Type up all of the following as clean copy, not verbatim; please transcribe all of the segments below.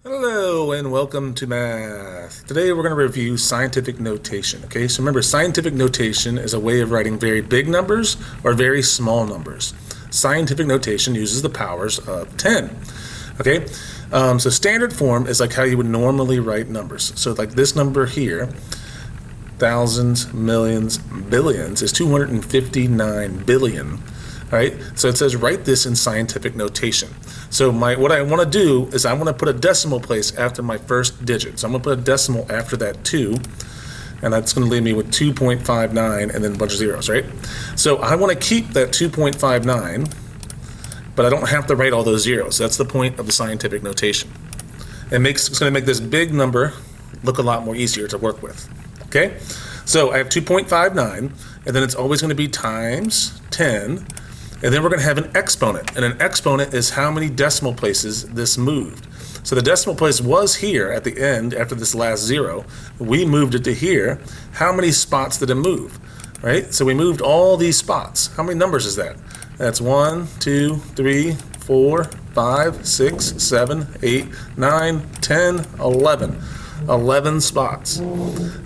Hello and welcome to math. Today we're going to review scientific notation. Okay, so remember, scientific notation is a way of writing very big numbers or very small numbers. Scientific notation uses the powers of 10. Okay, so standard form is like how you would normally write numbers. So like this number here, thousands, millions, billions, is 259 billion. All right, so it says write this in scientific notation. So what I want to do is I want to put a decimal place after my first digit. So I'm going to put a decimal after that 2, and that's going to leave me with 2.59 and then a bunch of zeros, right? So I want to keep that 2.59, but I don't have to write all those zeros. That's the point of the scientific notation. It's going to make this big number look a lot more easier to work with. Okay, so I have 2.59, and then it's always going to be times 10. And then we're going to have an exponent, and an exponent is how many decimal places this moved. So the decimal place was here at the end after this last 0. We moved it to here. How many spots did it move? Right? So we moved all these spots. How many numbers is that? That's 1, 2, 3, 4, 5, 6, 7, 8, 9, 10, 11. 11 spots.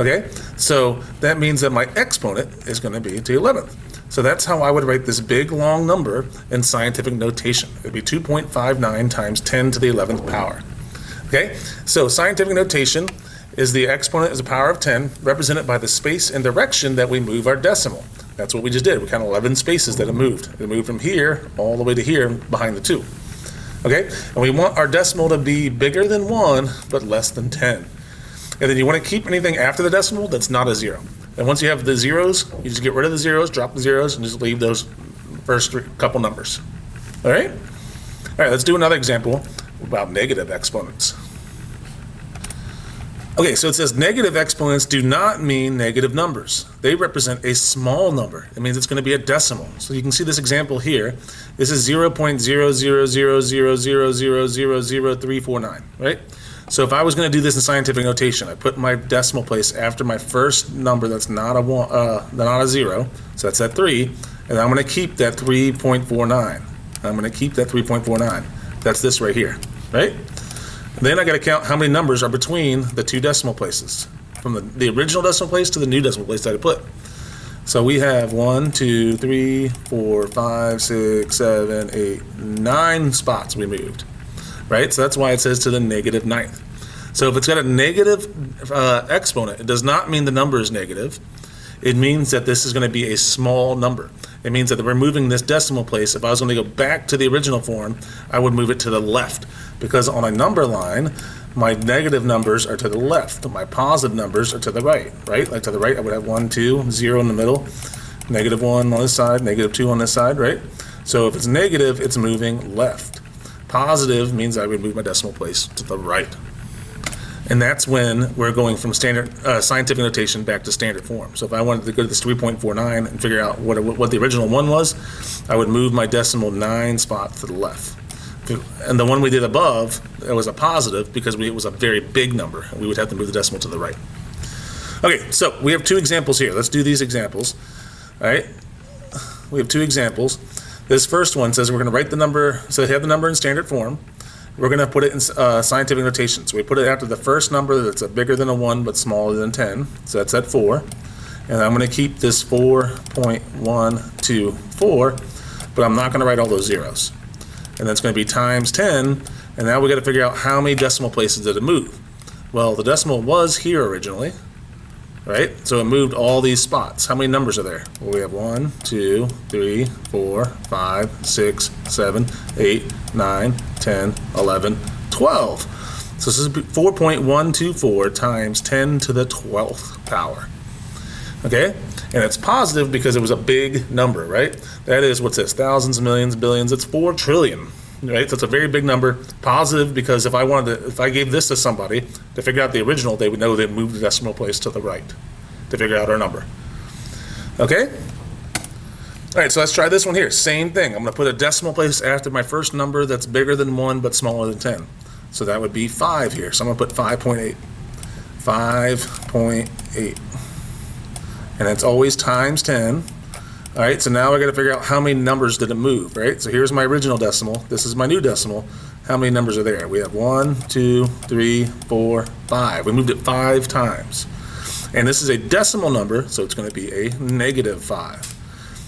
Okay? So that means that my exponent is going to be the 11th. So that's how I would write this big, long number in scientific notation. It would be 2.59 times 10 to the 11th power. Okay, so scientific notation is the exponent is the power of 10, represented by the space and direction that we move our decimal. That's what we just did. We counted 11 spaces that it moved. It moved from here all the way to here behind the 2. Okay, and we want our decimal to be bigger than 1, but less than 10. And then you want to keep anything after the decimal that's not a 0. And once you have the zeros, you just get rid of the zeros, drop the zeros, and just leave those first couple numbers. All right? All right, let's do another example about negative exponents. Okay, so it says negative exponents do not mean negative numbers. They represent a small number. It means it's going to be a decimal. So you can see this example here. This is 0.00000000349, right? So if I was going to do this in scientific notation, I put my decimal place after my first number that's not a 0, so that's that 3, and I'm going to keep that 3.49. I'm going to keep that 3.49. That's this right here, right? Then I got to count how many numbers are between the two decimal places, from the original decimal place to the new decimal place that I put. So we have 1, 2, 3, 4, 5, 6, 7, 8, 9 spots we moved. Right? So that's why it says to the negative 9th. So if it's got a negative exponent, it does not mean the number is negative. It means that this is going to be a small number. It means that we're moving this decimal place. If I was going to go back to the original form, I would move it to the left. Because on a number line, my negative numbers are to the left. My positive numbers are to the right. Right? Like to the right, I would have 1, 2, 0 in the middle. Negative 1 on this side, negative 2 on this side, right? So if it's negative, it's moving left. Positive means I would move my decimal place to the right. And that's when we're going from standard scientific notation back to standard form. So if I wanted to go to this 3.49 and figure out what the original one was, I would move my decimal 9 spots to the left. And the one we did above, it was a positive because it was a very big number, and we would have to move the decimal to the right. Okay, so we have 2 examples here. Let's do these examples. All right, we have 2 examples. This first one says we're going to write the number, so we have the number in standard form. We're going to put it in scientific notation. So we put it after the first number that's bigger than a 1 but smaller than 10. So that's at 4. And I'm going to keep this 4.124, but I'm not going to write all those zeros. And that's going to be times 10, and now we got to figure out how many decimal places did it move. Well, the decimal was here originally. Right? So it moved all these spots. How many numbers are there? Well, we have 1, 2, 3, 4, 5, 6, 7, 8, 9, 10, 11, 12. So this is 4.124 times 10 to the 12th power. Okay? And it's positive because it was a big number, right? That is, what's this? Thousands, millions, billions. It's 4 trillion. Right, so it's a very big number. Positive because if I gave this to somebody to figure out the original, they would know they moved the decimal place to the right to figure out our number. Okay. All right, so let's try this one here. Same thing. I'm going to put a decimal place after my first number that's bigger than 1 but smaller than 10. So that would be 5 here. So I'm going to put 5.8. 5.8. And it's always times 10. All right, so now I got to figure out how many numbers did it move, right? So here's my original decimal. This is my new decimal. how many numbers are there? We have 1, 2, 3, 4, 5. We moved it 5 times. And this is a decimal number, so it's going to be a -5.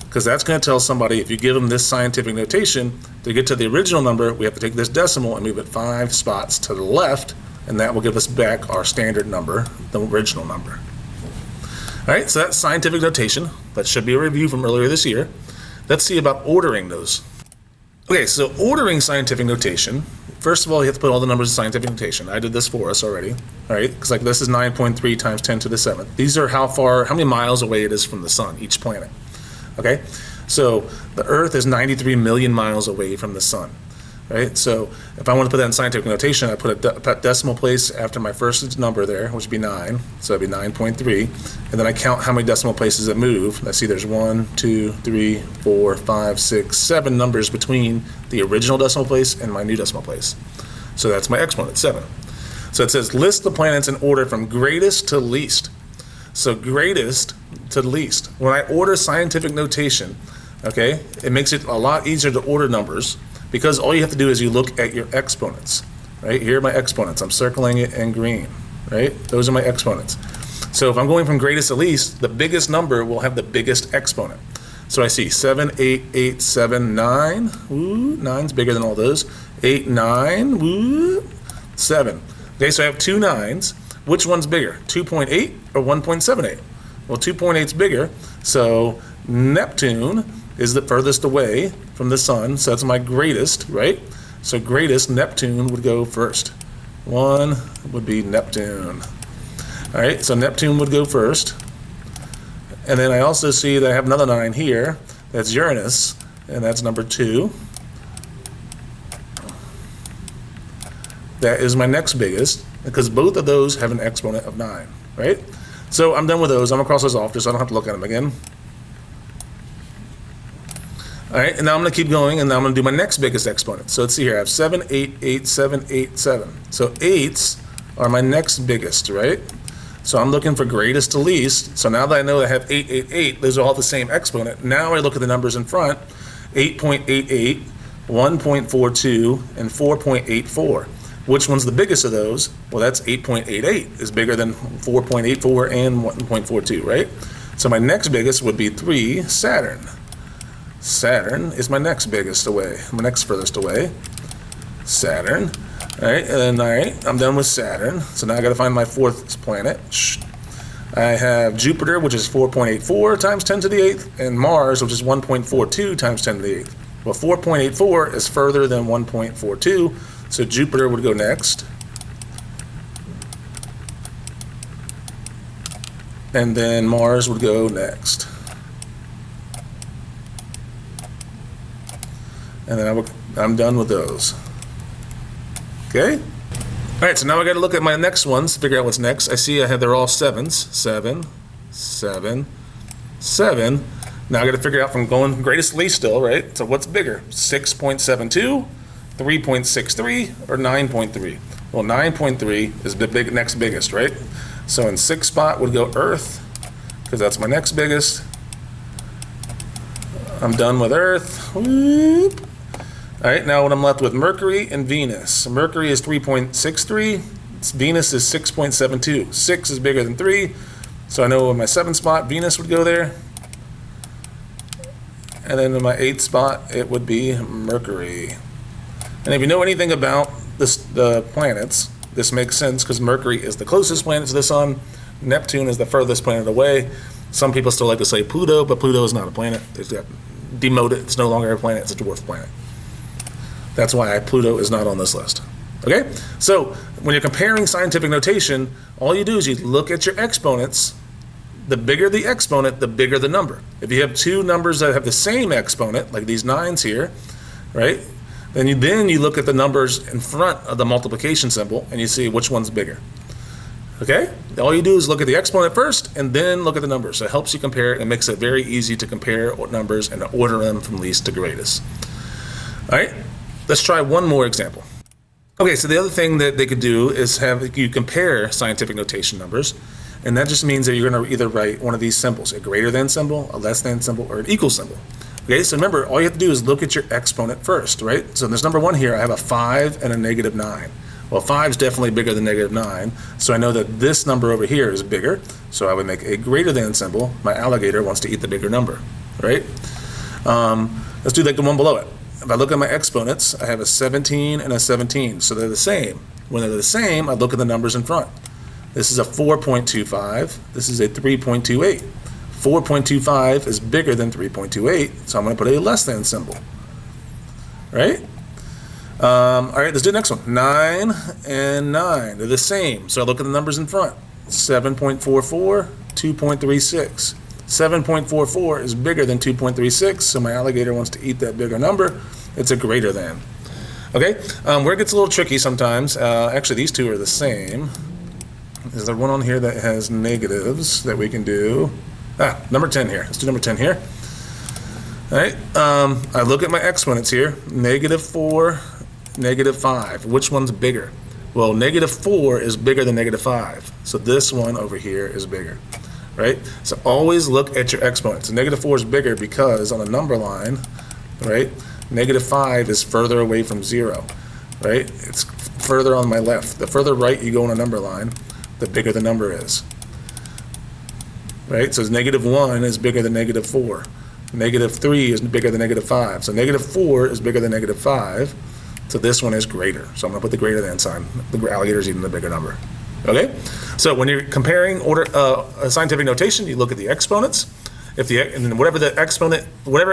Because that's going to tell somebody, if you give them this scientific notation, to get to the original number, we have to take this decimal and move it 5 spots to the left, and that will give us back our standard number, the original number. All right, so that's scientific notation. That should be a review from earlier this year. Let's see about ordering those. Okay, so ordering scientific notation, first of all, you have to put all the numbers in scientific notation. I did this for us already, all right? Because like this is 9.3 times 10 to the 7th. These are how many miles away it is from the sun, each planet, okay? So the Earth is 93 million miles away from the sun, right? So if I want to put that in scientific notation, I put a decimal place after my first number there, which would be 9, so that'd be 9.3, and then I count how many decimal places that move. I see there's 1, 2, 3, 4, 5, 6, 7 numbers between the original decimal place and my new decimal place. So that's my exponent, 7. So it says list the planets in order from greatest to least. So greatest to least. When I order scientific notation, okay, it makes it a lot easier to order numbers, because all you have to do is you look at your exponents, right? Here are my exponents. I'm circling it in green, right? Those are my exponents. So if I'm going from greatest to least, the biggest number will have the biggest exponent. So I see 7, 8, 8, 7, 9. Ooh, 9's bigger than all those. 8, 9, ooh, 7. Okay, so I have 2 9s. Which one's bigger, 2.8 or 1.78? Well, 2.8's bigger, so Neptune is the furthest away from the sun, so that's my greatest, right? So greatest, Neptune would go first. 1 would be Neptune. All right, so Neptune would go first. And then I also see that I have another 9 here. That's Uranus, and that's number 2. That is my next biggest, because both of those have an exponent of 9, right? So I'm done with those. I'm gonna cross those off just so I don't have to look at them again. All right, and now I'm going to keep going, and now I'm going to do my next biggest exponent. So let's see here. I have 7, 8, 8, 7, 8, 7. So 8s are my next biggest, right? So I'm looking for greatest to least. So now that I know I have 8, 8, 8, those are all the same exponent. Now I look at the numbers in front, 8.88, 1.42, and 4.84. Which one's the biggest of those? Well, that's 8.88 is bigger than 4.84 and 1.42, right? So my next biggest would be 3, Saturn. Saturn is my next biggest away, my next furthest away. Saturn. All right, and then, all right, I'm done with Saturn. So now I got to find my 4th planet. I have Jupiter, which is 4.84 times 10 to the 8th, and Mars, which is 1.42 times 10 to the 8th. Well, 4.84 is further than 1.42, so Jupiter would go next. And then Mars would go next. And then I'm done with those. Okay? All right, so now I got to look at my next ones, figure out what's next. I see they're all 7s. 7, 7, 7. Now I got to figure out from going from greatest to least still, right? So what's bigger? 6.72, 3.63, or 9.3? Well, 9.3 is the next biggest, right? So in 6th spot would go Earth, because that's my next biggest. I'm done with Earth. Whoop. All right, now when I'm left with Mercury and Venus. Mercury is 3.63, Venus is 6.72. 6 is bigger than 3, so I know in my 7th spot, Venus would go there. And then in my 8th spot, it would be Mercury. And if you know anything about the planets, this makes sense because Mercury is the closest planet to the sun, Neptune is the furthest planet away. Some people still like to say Pluto, but Pluto is not a planet. It's got demoted, it's no longer a planet, it's a dwarf planet. That's why Pluto is not on this list. Okay? So when you're comparing scientific notation, all you do is you look at your exponents. The bigger the exponent, the bigger the number. If you have 2 numbers that have the same exponent, like these 9s here, right? Then you look at the numbers in front of the multiplication symbol and you see which one's bigger. Okay? All you do is look at the exponent first and then look at the numbers. So it helps you compare and makes it very easy to compare numbers and to order them from least to greatest. All right? Let's try one more example. Okay, so the other thing that they could do is have you compare scientific notation numbers, and that just means that you're going to either write one of these symbols, a greater than symbol, a less than symbol, or an equal symbol. Okay, so remember, all you have to do is look at your exponent first, right? So in this number 1 here, I have a 5 and a negative 9. Well, 5 is definitely bigger than negative 9, so I know that this number over here is bigger, so I would make a greater than symbol. My alligator wants to eat the bigger number, right? Let's do like the one below it. If I look at my exponents, I have a 17 and a 17, so they're the same. When they're the same, I look at the numbers in front. This is a 4.25, this is a 3.28. 4.25 is bigger than 3.28, so I'm going to put a less than symbol, right? All right, let's do the next one. 9 and 9, they're the same, so I look at the numbers in front. 7.44, 2.36. 7.44 is bigger than 2.36, so my alligator wants to eat that bigger number. It's a greater than. Okay, where it gets a little tricky sometimes, actually these two are the same. Is there one on here that has negatives that we can do? Number 10 here. Let's do number 10 here. All right, I look at my exponents here. Negative 4, negative 5. Which one's bigger? Well, negative 4 is bigger than negative 5. So this one over here is bigger, right? So always look at your exponents. Negative 4 is bigger because on a number line, right, negative 5 is further away from 0, right? It's further on my left. The further right you go on a number line, the bigger the number is, right? So negative 1 is bigger than negative 4. Negative 3 is bigger than negative 5. So negative 4 is bigger than negative 5. So this one is greater. So I'm going to put the greater than sign. The alligator's eating the bigger number. Okay? So when you're comparing scientific notation, you look at the exponents. And then whatever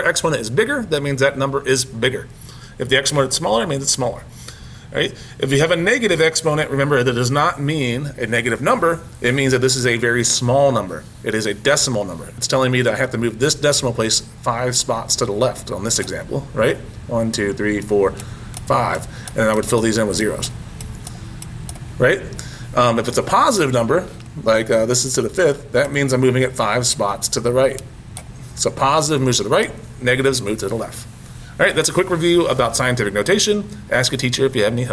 exponent is bigger, that means that number is bigger. If the exponent is smaller, it means it's smaller. Right? If you have a negative exponent, remember that does not mean a negative number. It means that this is a very small number. It is a decimal number. It's telling me that I have to move this decimal place 5 spots to the left on this example, right? 1, 2, 3, 4, 5. And then I would fill these in with zeros, right? If it's a positive number, like this is to the 5th, that means I'm moving it 5 spots to the right. So positive moves to the right, negatives move to the left. All right, that's a quick review about scientific notation. Ask a teacher if you need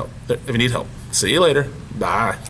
help. See you later. Bye.